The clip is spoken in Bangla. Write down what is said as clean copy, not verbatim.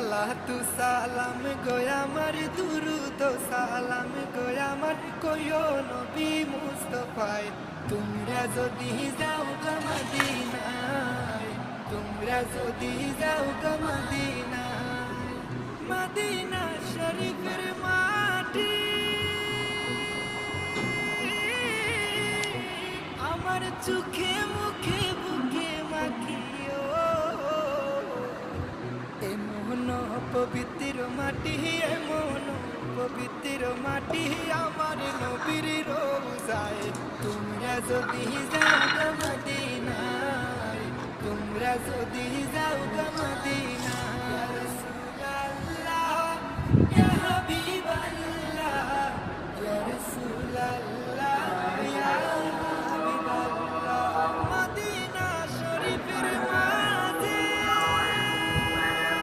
সালাতু সালাম গো আমার দুরুদ ও সালাম গো আমার কইও নবী মুস্তাফায় তোমরা যদি যাও গো মদিনায় তোমরা যদি যাও গো মদিনায় মদিনা শরীফের মাটি আমার চোখে মুখে বুকে মাখিও এমন পবিত্র মাটি এমন পবিত্র মাটি আমার নবীর রোজায় তোমরা যদি যাও গো মদিনায় তোমরা যদি যাও গো মদিনায়